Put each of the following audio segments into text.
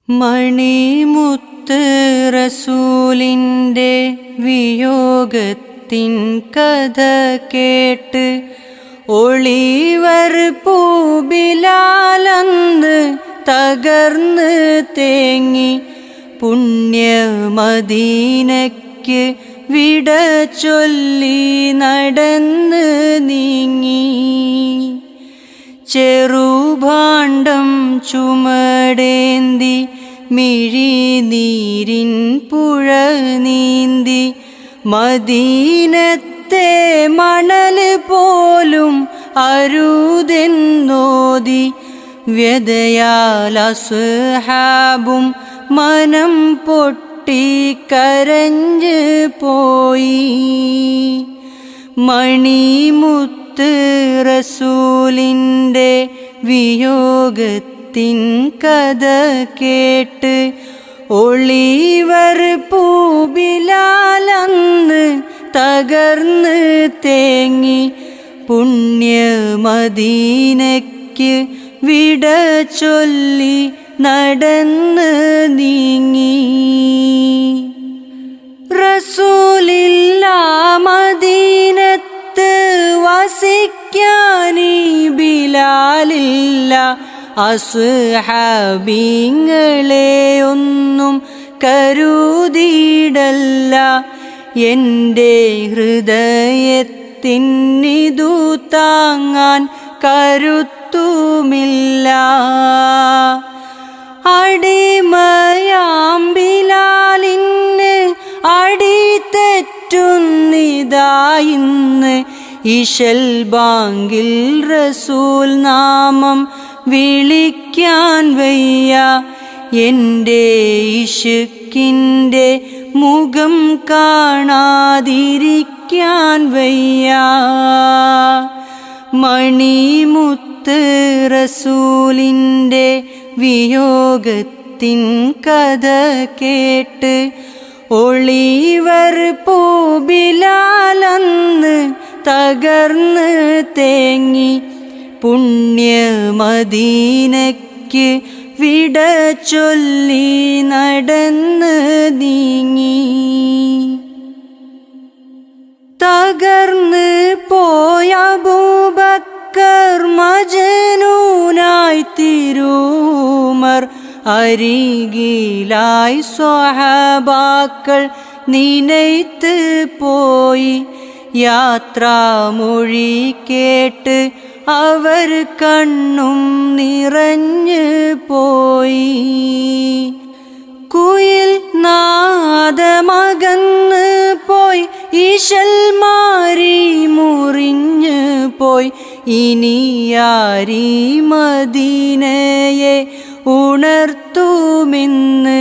മണിമുത്ത് റസൂലിൻ്റെ വിയോഗത്തിൻ കഥ കേട്ട് ഒളിവർ പൂബിലാലന്ന് തകർന്ന് തേങ്ങി പുണ്യമദീനയ്ക്ക് വിട ചൊല്ലി നടന്ന് നീങ്ങി. ചെറുഭാണ്ഡം ചുമടേന്തി മിഴിനീരിൻ പുഴ നീന്തി മദീനത്തെ മണൽ പോലും അരുതെന്നോതി വ്യതയാൽ അസ്ഹാബും മനം പൊട്ടി കരഞ്ഞ് പോയി. മണിമുത്ത് റസൂലിൻ്റെ വിയോഗത്തിൻ കഥ കേട്ട് ഒളിവർ പൂബിലാലന്ന് തകർന്ന് തേങ്ങി പുണ്യമദീനയ്ക്ക് വിട ചൊല്ലി നടന്ന് നീങ്ങി. റസൂലില്ല മദീനത്ത് വസിക്കാനീ ബിലാലില്ല. അസ്ഹാബിങ്ങളെ ഒന്നും കരുതിയിടല്ല. എൻ്റെ ഹൃദയത്തിനിതു താങ്ങാൻ കരുത്തുമില്ല. അടിമയാം ബിലാലിന് അടിതെറ്റുന്നിതായിന്ന്. ഇശൽ ബാങ്കിൽ റസൂൽ നാമം വിളിക്കാൻ വയ്യ. എൻ്റെ ഇഷ്കിൻ്റെ മുഖം കാണാതിരിക്കാൻ വയ്യ. മണിമുത്ത് റസൂലിൻ്റെ വിയോഗത്തിൻ കഥ കേട്ട് ഒളിവർ പൂബിലാലന്ന് തകർന്ന് തേങ്ങി പുണ്യമദീനയ്ക്ക് വിട ചൊല്ലി നടന്ന് നീങ്ങി. തകർന്ന് പോയ അബൂബക്കർ മജ്നൂനായി തിരൂമർ. അരികിലായി സ്വഹാബാക്കൾ നിനയ്ത്ത് പോയി. യാത്രാമൊഴി കേട്ട് അവർ കണ്ണും നിറഞ്ഞ് പോയി. കുയിൽ നാദമകന്ന് പോയി. ഇശൽ മാരി മുറിഞ്ഞ് പോയി. ഇനിയാരീ മദീനയെ ഉണർത്തുമെന്ന്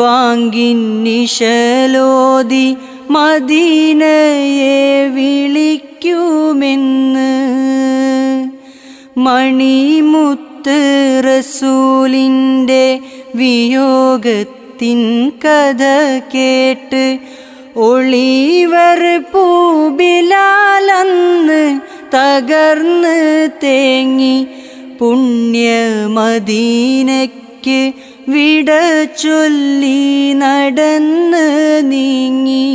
ബാങ്കിൻ നിശലോതി മദീനയെ വിളിക്കുമെന്ന്. മണിമുത്ത് റസൂലിൻ്റെ വിയോഗത്തിൻ കഥ കേട്ട് ഒളിവർ പൂബിലാലന്ന് തകർന്ന് തേങ്ങി പുണ്യമദീനയ്ക്ക് വിട ചൊല്ലി നടന്ന് നീങ്ങി.